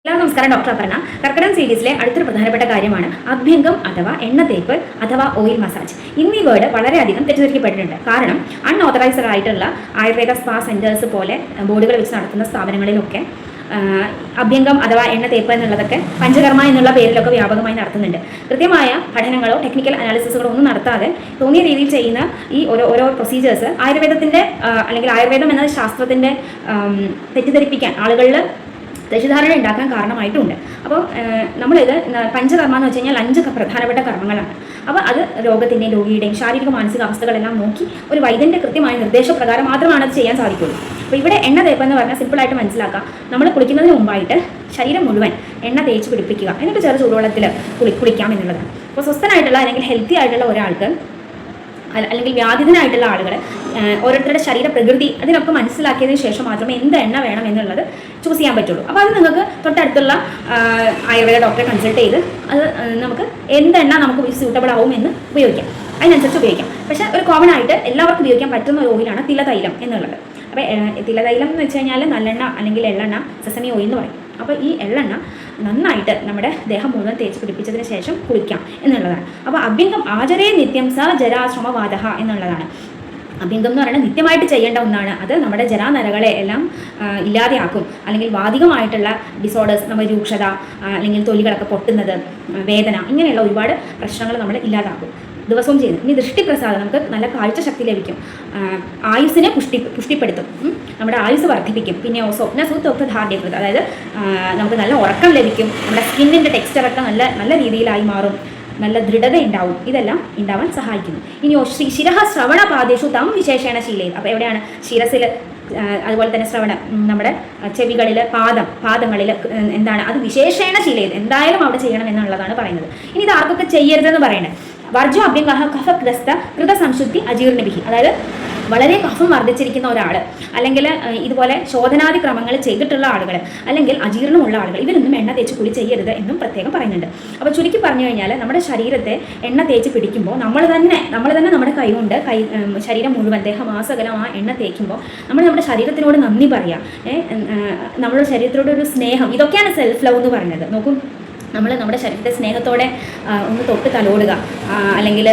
നമസ്കാരം, ഡോക്ടർ അപർണ. കർക്കിടകം സീരീസിലെ അടുത്തൊരു പ്രധാനപ്പെട്ട കാര്യമാണ് അഭ്യംഗം അഥവാ എണ്ണത്തേപ്പ് അഥവാ ഓയിൽ മസാജ്. ഇന്ന് ഈ വേർഡ് വളരെയധികം തെറ്റിദ്ധരിക്കപ്പെട്ടിട്ടുണ്ട്. കാരണം അൺഓതറൈസ്ഡ് ആയിട്ടുള്ള ആയുർവേദ സ്പാ സെന്റേഴ്സ് പോലെ ബോർഡുകൾ വെച്ച് നടത്തുന്ന സ്ഥാപനങ്ങളിലൊക്കെ അഭ്യംഗം അഥവാ എണ്ണത്തേപ്പ് എന്നുള്ളതൊക്കെ പഞ്ചകർമ്മ എന്നുള്ള പേരിലൊക്കെ വ്യാപകമായി നടത്തുന്നുണ്ട്. കൃത്യമായ പഠനങ്ങളോ ടെക്നിക്കൽ അനാലിസിസുകളോ ഒന്നും നടത്താതെ തോന്നിയ രീതിയിൽ ചെയ്യുന്ന ഈ ഓരോ പ്രൊസീജിയേഴ്സ് ആയുർവേദത്തിൻ്റെ അല്ലെങ്കിൽ ആയുർവേദം എന്ന ശാസ്ത്രത്തിൻ്റെ തെറ്റിദ്ധരിപ്പിക്കാൻ ആളുകളിൽ തെറ്റിദ്ധാരണ ഉണ്ടാക്കാൻ കാരണമായിട്ടുണ്ട്. അപ്പോൾ നമ്മളിത് പഞ്ചകർമ്മ എന്ന് വെച്ച് കഴിഞ്ഞാൽ 5 പ്രധാനപ്പെട്ട കർമ്മങ്ങളാണ്. അപ്പോൾ അത് രോഗിയുടെയും ശാരീരിക മാനസിക അവസ്ഥകളെല്ലാം നോക്കി ഒരു വൈദ്യൻ്റെ കൃത്യമായ നിർദ്ദേശപ്രകാരം മാത്രമാണ് അത് ചെയ്യാൻ സാധിക്കുള്ളൂ. അപ്പോൾ ഇവിടെ എണ്ണ തേപ്പ് എന്ന് പറഞ്ഞാൽ സിമ്പിളായിട്ട് മനസ്സിലാക്കാം. നമ്മൾ കുളിക്കുന്നതിന് മുമ്പായിട്ട് ശരീരം മുഴുവൻ എണ്ണ തേച്ച് പിടിപ്പിക്കുക, എന്നിട്ട് ചെറു ചൂടുവെള്ളത്തിൽ കുളിക്കാം എന്നുള്ളതാണ്. അപ്പോൾ സ്വസ്ഥനായിട്ടുള്ള അല്ലെങ്കിൽ ഹെൽത്തി ആയിട്ടുള്ള ഒരാൾക്ക് അല്ലെങ്കിൽ വ്യാധിതനായിട്ടുള്ള ആളുകൾ ഓരോരുത്തരുടെ ശരീര പ്രകൃതി അതിനൊക്കെ മനസ്സിലാക്കിയതിന് ശേഷം മാത്രമേ എന്ത് എണ്ണ വേണം എന്നുള്ളത് ചൂസ് ചെയ്യാൻ പറ്റുള്ളൂ. അപ്പോൾ അത് നിങ്ങൾക്ക് തൊട്ടടുത്തുള്ള ആയുർവേദ ഡോക്ടറെ കൺസൾട്ട് ചെയ്ത് അത് നമുക്ക് എന്ത് എണ്ണ നമുക്ക് സ്യൂട്ടബിൾ ആവും എന്ന് ഉപയോഗിക്കാം, അതിനനുസരിച്ച് ഉപയോഗിക്കാം. പക്ഷേ ഒരു കോമൺ ആയിട്ട് എല്ലാവർക്കും ഉപയോഗിക്കാൻ പറ്റുന്ന ഒരു ഓയിലാണ് തിലതൈലം എന്നുള്ളത്. അപ്പോൾ തിലതൈലം എന്ന് വെച്ച് കഴിഞ്ഞാൽ നല്ലെണ്ണ അല്ലെങ്കിൽ എള്ളെണ്ണ, സെസമി ഓയിൽ എന്ന് പറയും. അപ്പോൾ ഈ എള്ളെണ്ണ നന്നായിട്ട് നമ്മുടെ ദേഹം മുഴുവൻ തേച്ച് പിടിപ്പിച്ചതിന് ശേഷം കുളിക്കാം എന്നുള്ളതാണ്. അപ്പോൾ അഭ്യംഗം ആചരേ നിത്യം സ ജരാശ്രമവാദഃ എന്നുള്ളതാണ്. അഭ്യംഗം എന്ന് പറയുന്നത് നിത്യമായിട്ട് ചെയ്യേണ്ട ഒന്നാണ്. അത് നമ്മുടെ ജരാനരകളെ എല്ലാം ഇല്ലാതെയാക്കും. അല്ലെങ്കിൽ വാദികമായിട്ടുള്ള ഡിസോർഡേഴ്സ്, നമ്മുടെ രൂക്ഷത അല്ലെങ്കിൽ തൊലികളൊക്കെ പൊട്ടുന്നത്, വേദന, ഇങ്ങനെയുള്ള ഒരുപാട് പ്രശ്നങ്ങൾ നമ്മൾ ഇല്ലാതാക്കും ദിവസവും ചെയ്യുന്നു. ഇനി ദൃഷ്ടിപ്രസാദം, നമുക്ക് നല്ല കാഴ്ചശക്തി ലഭിക്കും, ആയുസ്സിനെ പുഷ്ടിപ്പെടുത്തും, നമ്മുടെ ആയുസ് വർദ്ധിപ്പിക്കും. പിന്നെ സ്വപ്നസൂത്തൊക്തധാർഢ്യകൃത, അതായത് നമുക്ക് നല്ല ഉറക്കം ലഭിക്കും, നമ്മുടെ സ്കിന്നിൻ്റെ ടെക്സ്ചറൊക്കെ നല്ല രീതിയിലായി മാറും, നല്ല ദൃഢത ഉണ്ടാവും, ഇതെല്ലാം ഉണ്ടാവാൻ സഹായിക്കുന്നു. ഇനി ശിരഹ ശ്രവണപാദേഷു തം വിശേഷേണ ശീലയിൽ, അപ്പോൾ എവിടെയാണ് ശിരസിൽ, അതുപോലെ തന്നെ ശ്രവണം, നമ്മുടെ ചെവികളിൽ, പാദങ്ങളിൽ എന്താണ് അത് വിശേഷേണ ശീലയിൽ എന്തായാലും അവിടെ ചെയ്യണം എന്നുള്ളതാണ് പറയുന്നത്. ഇനി ഇത് ആർക്കൊക്കെ ചെയ്യരുതെന്ന് പറയണത്, വർജ്ജോ അഭ്യംഗഃ കഫഗ്രസ്ത കൃതസംശുദ്ധി അജീർണിഭിः, അതായത് വളരെ കഫം വർദ്ധിച്ചിരിക്കുന്ന ഒരാൾ, അല്ലെങ്കിൽ ഇതുപോലെ ശോധനാദി ക്രമങ്ങൾ ചെയ്തിട്ടുള്ള ആളുകൾ, അല്ലെങ്കിൽ അജീർണമുള്ള ആളുകൾ, ഇവരൊന്നും എണ്ണ തേച്ച് കുളി ചെയ്യരുത് എന്നും പ്രത്യേകം പറയുന്നുണ്ട്. അപ്പോൾ ചുരുക്കി പറഞ്ഞു കഴിഞ്ഞാൽ നമ്മുടെ ശരീരത്തെ എണ്ണ തേച്ച് പിടിക്കുമ്പോൾ നമ്മൾ തന്നെ നമ്മുടെ കൈ കൊണ്ട് ശരീരം മുഴുവൻ ദേഹമാസകലം ആ എണ്ണ തേക്കുമ്പോൾ നമ്മുടെ ശരീരത്തിനോട് നന്ദി പറയുക, നമ്മുടെ ശരീരത്തിനോട് ഒരു സ്നേഹം, ഇതൊക്കെയാണ് സെൽഫ് ലവ് എന്ന് പറയുന്നത്. നോക്കൂ, നമ്മൾ നമ്മുടെ ശരീരത്തെ സ്നേഹത്തോടെ ഒന്ന് തൊട്ട് തലോടുക, അല്ലെങ്കിൽ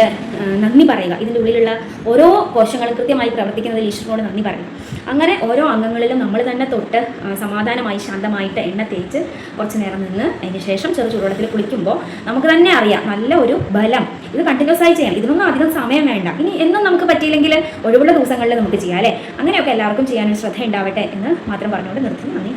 നന്ദി പറയുക, ഇതിൻ്റെ ഉള്ളിലുള്ള ഓരോ കോശങ്ങളും കൃത്യമായി പ്രവർത്തിക്കുന്നതിൽ ഈശ്വരനോട് നന്ദി പറയുക. അങ്ങനെ ഓരോ അംഗങ്ങളിലും നമ്മൾ തന്നെ തൊട്ട് സമാധാനമായി ശാന്തമായിട്ട് എണ്ണ തേച്ച് കുറച്ച് നേരം നിന്ന് അതിന് ശേഷം ചെറു ചൂടുവെള്ളത്തിൽ കുളിക്കുമ്പോൾ നമുക്ക് തന്നെ അറിയാം നല്ല ഒരു ബലം. ഇത് കണ്ടിന്യൂസ് ആയി ചെയ്യാം, ഇതിനൊന്നും അധികം സമയം വേണ്ട. ഇനി എന്നും നമുക്ക് പറ്റിയില്ലെങ്കിൽ ഒഴിവുള്ള ദിവസങ്ങളിൽ നമുക്ക് ചെയ്യാം അല്ലേ. അങ്ങനെയൊക്കെ എല്ലാവർക്കും ചെയ്യാനൊരു ശ്രദ്ധ ഉണ്ടാവട്ടെ എന്ന് മാത്രം പറഞ്ഞുകൊണ്ട് നിർത്തുന്നു. നന്ദി.